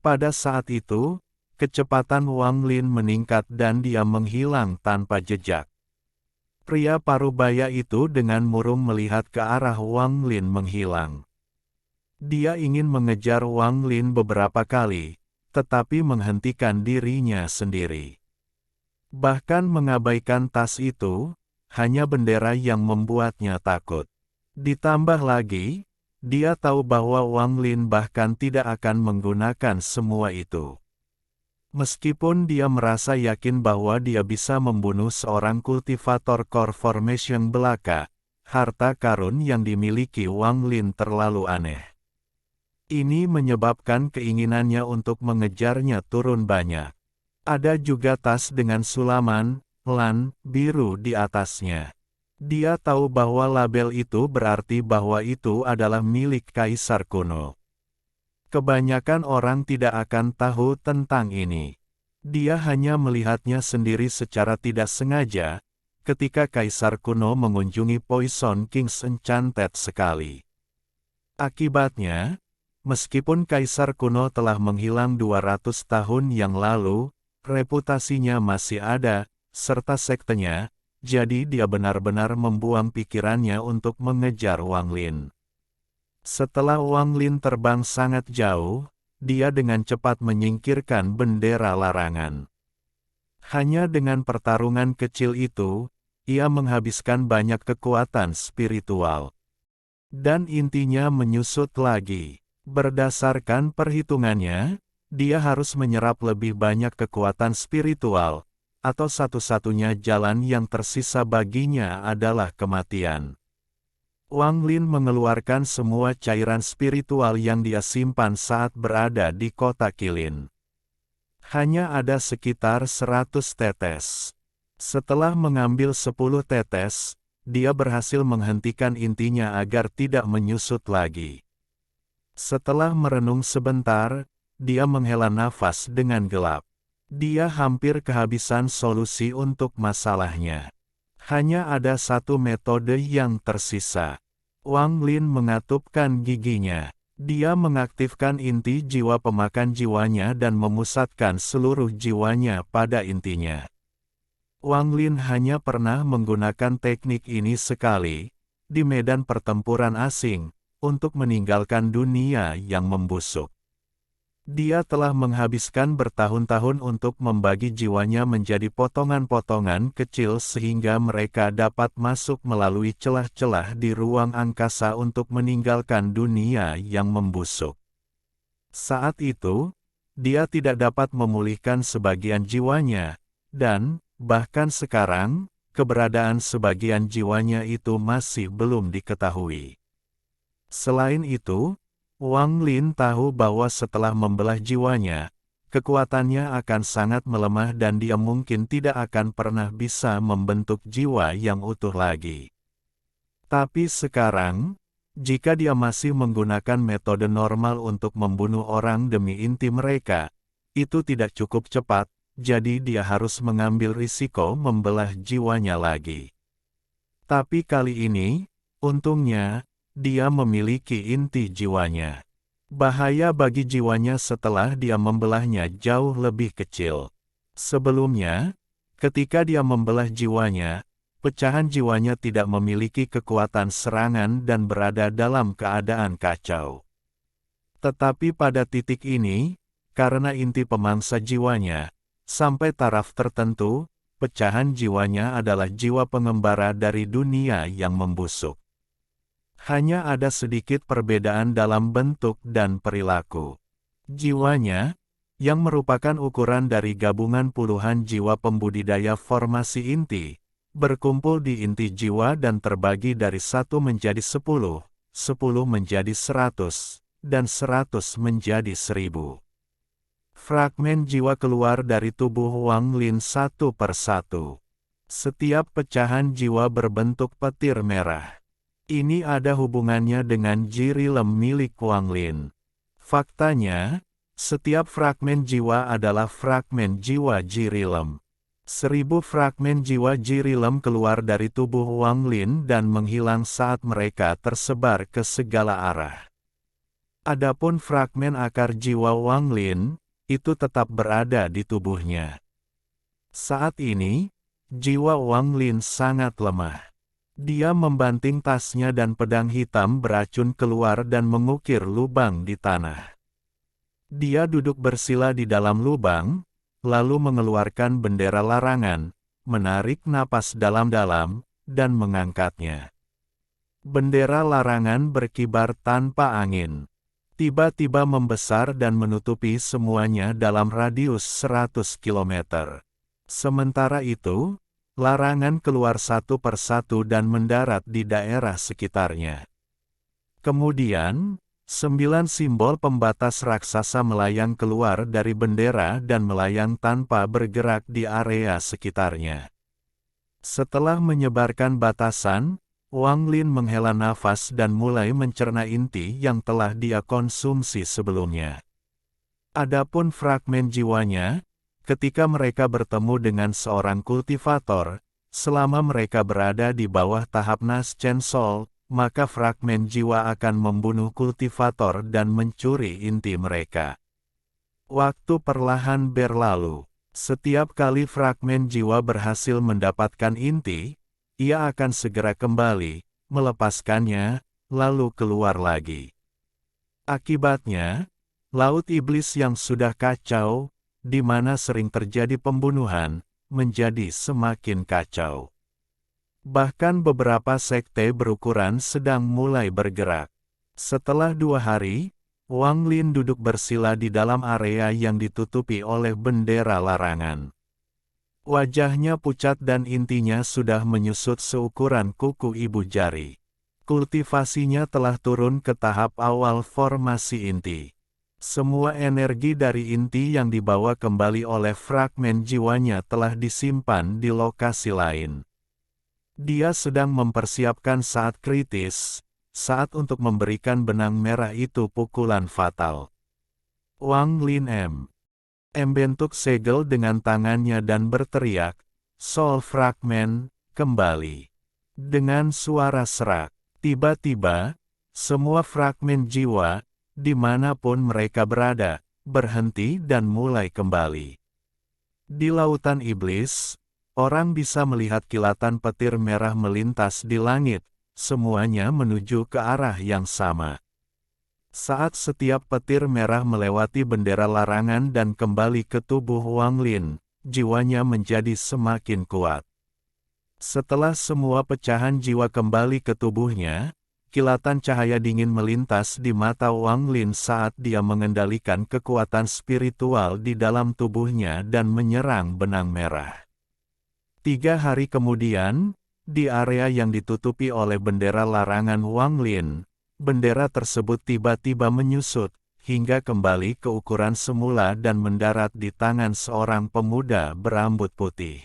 Pada saat itu, kecepatan Wang Lin meningkat dan dia menghilang tanpa jejak. Pria parubaya itu dengan murung melihat ke arah Wang Lin menghilang. Dia ingin mengejar Wang Lin beberapa kali, tetapi menghentikan dirinya sendiri. Bahkan mengabaikan tas itu, hanya bendera yang membuatnya takut. Ditambah lagi, dia tahu bahwa Wang Lin bahkan tidak akan menggunakan semua itu. Meskipun dia merasa yakin bahwa dia bisa membunuh seorang kultivator core formation belaka, harta karun yang dimiliki Wang Lin terlalu aneh. Ini menyebabkan keinginannya untuk mengejarnya turun banyak. Ada juga tas dengan sulaman, "Lan," biru di atasnya. Dia tahu bahwa label itu berarti bahwa itu adalah milik Kaisar kuno. Kebanyakan orang tidak akan tahu tentang ini. Dia hanya melihatnya sendiri secara tidak sengaja, ketika Kaisar kuno mengunjungi Poison King's Enchanted sekali. Akibatnya, meskipun Kaisar kuno telah menghilang 200 tahun yang lalu, reputasinya masih ada, serta sektenya, jadi dia benar-benar membuang pikirannya untuk mengejar Wang Lin. Setelah Wang Lin terbang sangat jauh, dia dengan cepat menyingkirkan bendera larangan. Hanya dengan pertarungan kecil itu, ia menghabiskan banyak kekuatan spiritual. Dan intinya menyusut lagi. Berdasarkan perhitungannya, dia harus menyerap lebih banyak kekuatan spiritual, atau satu-satunya jalan yang tersisa baginya adalah kematian. Wang Lin mengeluarkan semua cairan spiritual yang dia simpan saat berada di kota Qilin. Hanya ada sekitar 100 tetes. Setelah mengambil 10 tetes, dia berhasil menghentikan intinya agar tidak menyusut lagi. Setelah merenung sebentar, dia menghela nafas dengan gelap. Dia hampir kehabisan solusi untuk masalahnya. Hanya ada satu metode yang tersisa. Wang Lin mengatupkan giginya. Dia mengaktifkan inti jiwa pemakan jiwanya dan memusatkan seluruh jiwanya pada intinya. Wang Lin hanya pernah menggunakan teknik ini sekali, di medan pertempuran asing, untuk meninggalkan dunia yang membusuk. Dia telah menghabiskan bertahun-tahun untuk membagi jiwanya menjadi potongan-potongan kecil sehingga mereka dapat masuk melalui celah-celah di ruang angkasa untuk meninggalkan dunia yang membusuk. Saat itu, dia tidak dapat memulihkan sebagian jiwanya, dan, bahkan sekarang, keberadaan sebagian jiwanya itu masih belum diketahui. Selain itu, Wang Lin tahu bahwa setelah membelah jiwanya, kekuatannya akan sangat melemah dan dia mungkin tidak akan pernah bisa membentuk jiwa yang utuh lagi. Tapi sekarang, jika dia masih menggunakan metode normal untuk membunuh orang demi inti mereka, itu tidak cukup cepat, jadi dia harus mengambil risiko membelah jiwanya lagi. Tapi kali ini, untungnya, dia memiliki inti jiwanya. Bahaya bagi jiwanya setelah dia membelahnya jauh lebih kecil. Sebelumnya, ketika dia membelah jiwanya, pecahan jiwanya tidak memiliki kekuatan serangan dan berada dalam keadaan kacau. Tetapi pada titik ini, karena inti pemangsa jiwanya, sampai taraf tertentu, pecahan jiwanya adalah jiwa pengembara dari dunia yang membusuk. Hanya ada sedikit perbedaan dalam bentuk dan perilaku. Jiwanya, yang merupakan ukuran dari gabungan puluhan jiwa pembudidaya formasi inti, berkumpul di inti jiwa dan terbagi dari 1 menjadi 10, 10 menjadi 100, dan 100 menjadi 1000. Fragmen jiwa keluar dari tubuh Wang Lin satu persatu. Setiap pecahan jiwa berbentuk petir merah. Ini ada hubungannya dengan jirilem milik Wang Lin. Faktanya, setiap fragmen jiwa adalah fragmen jiwa jirilem. 1000 fragmen jiwa jirilem keluar dari tubuh Wang Lin dan menghilang saat mereka tersebar ke segala arah. Adapun fragmen akar jiwa Wang Lin, itu tetap berada di tubuhnya. Saat ini, jiwa Wang Lin sangat lemah. Dia membanting tasnya dan pedang hitam beracun keluar dan mengukir lubang di tanah. Dia duduk bersila di dalam lubang, lalu mengeluarkan bendera larangan, menarik napas dalam-dalam, dan mengangkatnya. Bendera larangan berkibar tanpa angin. Tiba-tiba membesar dan menutupi semuanya dalam radius 100 km. Sementara itu, larangan keluar satu persatu dan mendarat di daerah sekitarnya. Kemudian, 9 simbol pembatas raksasa melayang keluar dari bendera dan melayang tanpa bergerak di area sekitarnya. Setelah menyebarkan batasan, Wang Lin menghela nafas dan mulai mencerna inti yang telah dia konsumsi sebelumnya. Adapun fragmen jiwanya, ketika mereka bertemu dengan seorang kultivator, selama mereka berada di bawah tahap Nas Chen Sol, maka fragmen jiwa akan membunuh kultivator dan mencuri inti mereka. Waktu perlahan berlalu. Setiap kali fragmen jiwa berhasil mendapatkan inti, ia akan segera kembali, melepaskannya, lalu keluar lagi. Akibatnya, Laut Iblis yang sudah kacau, di mana sering terjadi pembunuhan, menjadi semakin kacau. Bahkan beberapa sekte berukuran sedang mulai bergerak. Setelah 2 hari, Wang Lin duduk bersila di dalam area yang ditutupi oleh bendera larangan. Wajahnya pucat dan intinya sudah menyusut seukuran kuku ibu jari. Kultivasinya telah turun ke tahap awal formasi inti. Semua energi dari inti yang dibawa kembali oleh fragmen jiwanya telah disimpan di lokasi lain. Dia sedang mempersiapkan saat kritis, saat untuk memberikan benang merah itu pukulan fatal. Wang Lin membentuk segel dengan tangannya dan berteriak, "Soul Fragment, kembali." Dengan suara serak, tiba-tiba, semua fragmen jiwa, dimanapun mereka berada, berhenti dan mulai kembali. Di lautan iblis, orang bisa melihat kilatan petir merah melintas di langit, semuanya menuju ke arah yang sama. Saat setiap petir merah melewati bendera larangan dan kembali ke tubuh Wang Lin, jiwanya menjadi semakin kuat. Setelah semua pecahan jiwa kembali ke tubuhnya, kilatan cahaya dingin melintas di mata Wang Lin saat dia mengendalikan kekuatan spiritual di dalam tubuhnya dan menyerang benang merah. 3 hari kemudian, di area yang ditutupi oleh bendera larangan Wang Lin, bendera tersebut tiba-tiba menyusut, hingga kembali ke ukuran semula dan mendarat di tangan seorang pemuda berambut putih.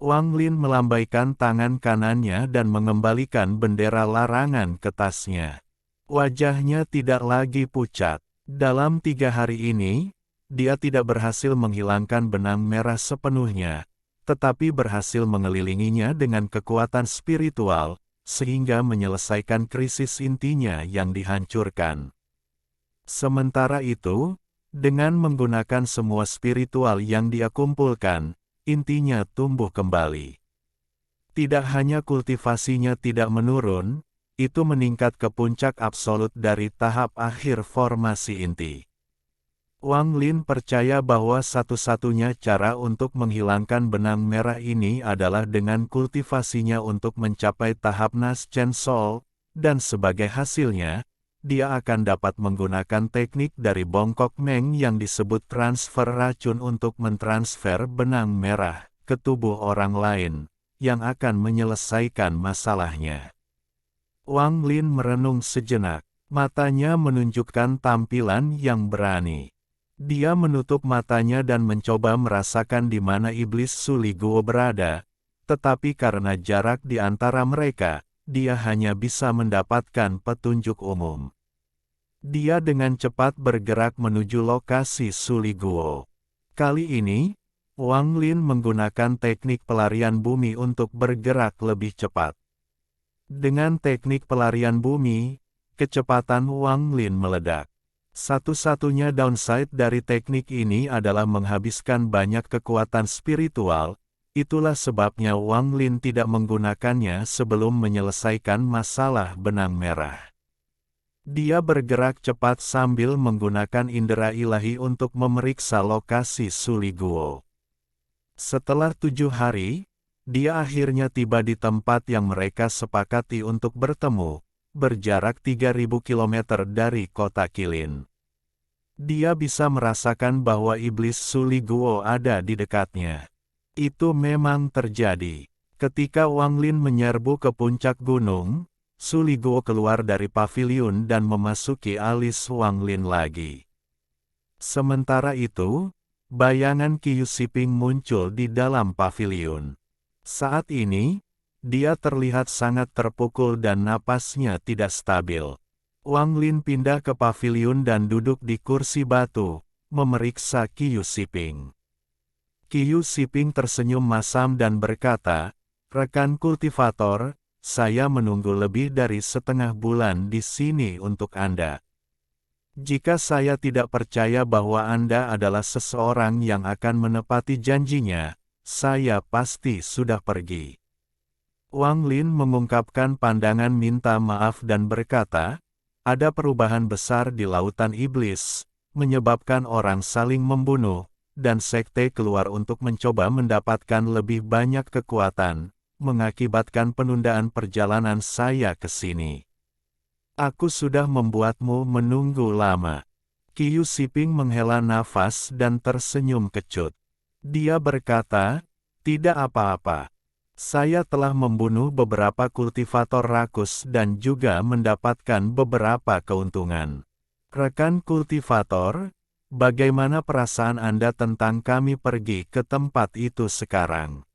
Wang Lin melambaikan tangan kanannya dan mengembalikan bendera larangan ke tasnya. Wajahnya tidak lagi pucat. Dalam 3 hari ini, dia tidak berhasil menghilangkan benang merah sepenuhnya, tetapi berhasil mengelilinginya dengan kekuatan spiritual, sehingga menyelesaikan krisis intinya yang dihancurkan. Sementara itu, dengan menggunakan semua spiritual yang dia kumpulkan, intinya tumbuh kembali. Tidak hanya kultivasinya tidak menurun, itu meningkat ke puncak absolut dari tahap akhir formasi inti. Wang Lin percaya bahwa satu-satunya cara untuk menghilangkan benang merah ini adalah dengan kultivasinya untuk mencapai tahap Nas Chen Sol, dan sebagai hasilnya, dia akan dapat menggunakan teknik dari Bongkok Meng yang disebut transfer racun untuk mentransfer benang merah ke tubuh orang lain, yang akan menyelesaikan masalahnya. Wang Lin merenung sejenak, matanya menunjukkan tampilan yang berani. Dia menutup matanya dan mencoba merasakan di mana iblis Suli Guo berada, tetapi karena jarak di antara mereka, dia hanya bisa mendapatkan petunjuk umum. Dia dengan cepat bergerak menuju lokasi Suli Guo. Kali ini, Wang Lin menggunakan teknik pelarian bumi untuk bergerak lebih cepat. Dengan teknik pelarian bumi, kecepatan Wang Lin meledak. Satu-satunya downside dari teknik ini adalah menghabiskan banyak kekuatan spiritual. Itulah sebabnya Wang Lin tidak menggunakannya sebelum menyelesaikan masalah benang merah. Dia bergerak cepat sambil menggunakan indera ilahi untuk memeriksa lokasi Suli Guo. Setelah 7 hari, dia akhirnya tiba di tempat yang mereka sepakati untuk bertemu, berjarak 3.000 km dari kota Qilin. Dia bisa merasakan bahwa iblis Suli Guo ada di dekatnya. Itu memang terjadi. Ketika Wang Lin menyerbu ke puncak gunung, Suli Guo keluar dari paviliun dan memasuki alis Wang Lin lagi. Sementara itu, bayangan Qiu Siping muncul di dalam paviliun. Saat ini, dia terlihat sangat terpukul dan napasnya tidak stabil. Wang Lin pindah ke paviliun dan duduk di kursi batu, memeriksa Qiu Siping. Qiu Siping tersenyum masam dan berkata, "Rekan kultivator, saya menunggu lebih dari setengah bulan di sini untuk Anda. Jika saya tidak percaya bahwa Anda adalah seseorang yang akan menepati janjinya, saya pasti sudah pergi." Wang Lin mengungkapkan pandangan minta maaf dan berkata, "Ada perubahan besar di lautan iblis, menyebabkan orang saling membunuh, dan sekte keluar untuk mencoba mendapatkan lebih banyak kekuatan, mengakibatkan penundaan perjalanan saya ke sini. Aku sudah membuatmu menunggu lama." Qiu Siping menghela nafas dan tersenyum kecut. Dia berkata, "Tidak apa-apa. Saya telah membunuh beberapa kultivator rakus dan juga mendapatkan beberapa keuntungan. Rekan kultivator, bagaimana perasaan Anda tentang kami pergi ke tempat itu sekarang?"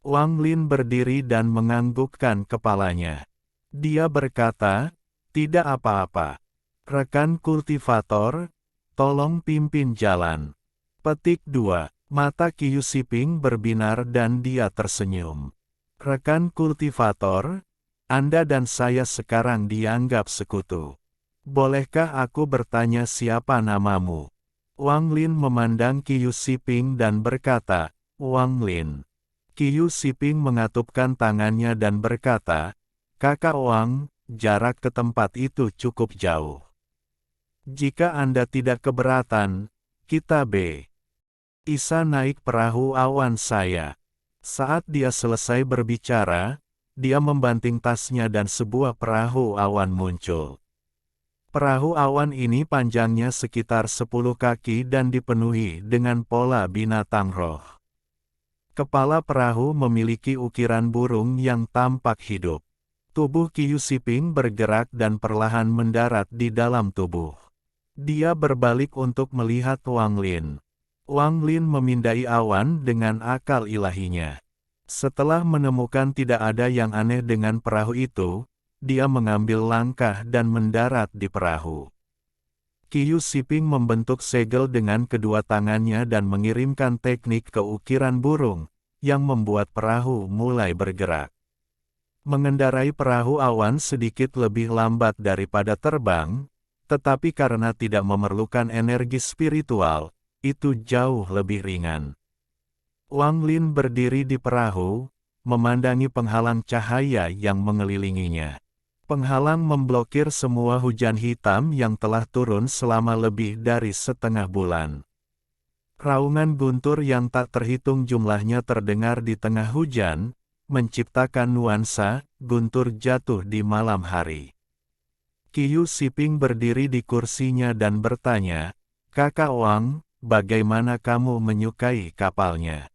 Wang Lin berdiri dan menganggukkan kepalanya. Dia berkata, "Tidak apa-apa. Rekan kultivator, tolong pimpin jalan." Petik 2. Mata Qiu Siping berbinar dan dia tersenyum. "Rekan kultivator, Anda dan saya sekarang dianggap sekutu. Bolehkah aku bertanya siapa namamu?" Wang Lin memandang Qiu Siping dan berkata, "Wang Lin." Qiu Siping mengatupkan tangannya dan berkata, "Kakak Wang, jarak ke tempat itu cukup jauh. Jika Anda tidak keberatan, kita bisa naik perahu awan saya." Saat dia selesai berbicara, dia membanting tasnya dan sebuah perahu awan muncul. Perahu awan ini panjangnya sekitar 10 kaki dan dipenuhi dengan pola binatang roh. Kepala perahu memiliki ukiran burung yang tampak hidup. Tubuh Qiu Siping bergerak dan perlahan mendarat di dalam tubuh. Dia berbalik untuk melihat Wang Lin. Wang Lin memindai awan dengan akal ilahinya. Setelah menemukan tidak ada yang aneh dengan perahu itu, dia mengambil langkah dan mendarat di perahu. Qiu Siping membentuk segel dengan kedua tangannya dan mengirimkan teknik ke ukiran burung, yang membuat perahu mulai bergerak. Mengendarai perahu awan sedikit lebih lambat daripada terbang, tetapi karena tidak memerlukan energi spiritual, itu jauh lebih ringan. Wang Lin berdiri di perahu, memandangi penghalang cahaya yang mengelilinginya. Penghalang memblokir semua hujan hitam yang telah turun selama lebih dari setengah bulan. Raungan guntur yang tak terhitung jumlahnya terdengar di tengah hujan, menciptakan nuansa guntur jatuh di malam hari. Qiu Siping berdiri di kursinya dan bertanya, "Kakak Wang, bagaimana kamu menyukai kapalnya?"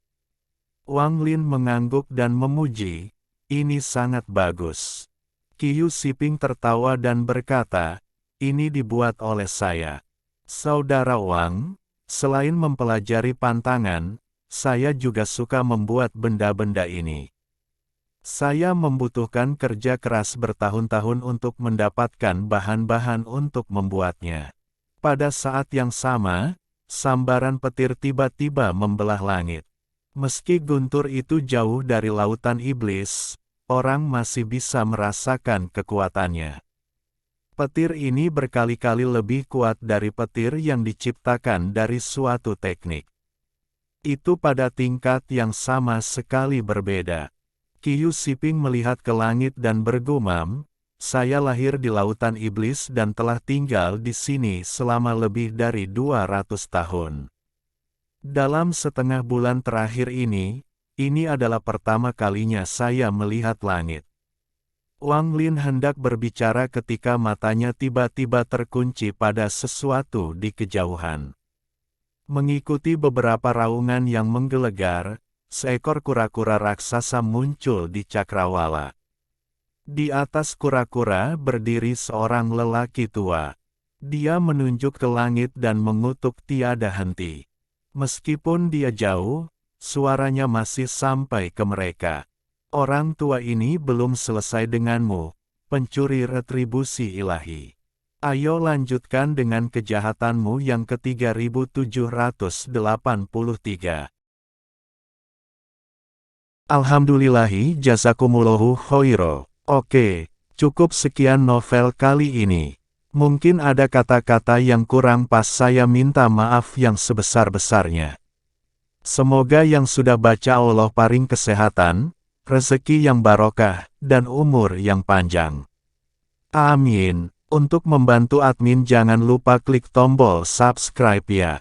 Wang Lin mengangguk dan memuji, "Ini sangat bagus." Qiu Siping tertawa dan berkata, "Ini dibuat oleh saya. Saudara Wang, selain mempelajari pantangan, saya juga suka membuat benda-benda ini. Saya membutuhkan kerja keras bertahun-tahun untuk mendapatkan bahan-bahan untuk membuatnya." Pada saat yang sama, sambaran petir tiba-tiba membelah langit. Meski guntur itu jauh dari lautan iblis, orang masih bisa merasakan kekuatannya. Petir ini berkali-kali lebih kuat dari petir yang diciptakan dari suatu teknik. Itu pada tingkat yang sama sekali berbeda. Qiu Siping melihat ke langit dan bergumam, "Saya lahir di lautan iblis dan telah tinggal di sini selama lebih dari 200 tahun. Dalam setengah bulan terakhir ini adalah pertama kalinya saya melihat langit." Wang Lin hendak berbicara ketika matanya tiba-tiba terkunci pada sesuatu di kejauhan. Mengikuti beberapa raungan yang menggelegar, seekor kura-kura raksasa muncul di cakrawala. Di atas kura-kura berdiri seorang lelaki tua. Dia menunjuk ke langit dan mengutuk tiada henti. Meskipun dia jauh, suaranya masih sampai ke mereka. "Orang tua ini belum selesai denganmu, pencuri retribusi ilahi. Ayo lanjutkan dengan kejahatanmu yang ke-3783. Alhamdulillahi jazakumullahu khoiro. Oke, cukup sekian novel kali ini. Mungkin ada kata-kata yang kurang pas, saya minta maaf yang sebesar-besarnya. Semoga yang sudah baca Allah paring kesehatan, rezeki yang barokah, dan umur yang panjang. Amin. Untuk membantu admin jangan lupa klik tombol subscribe ya.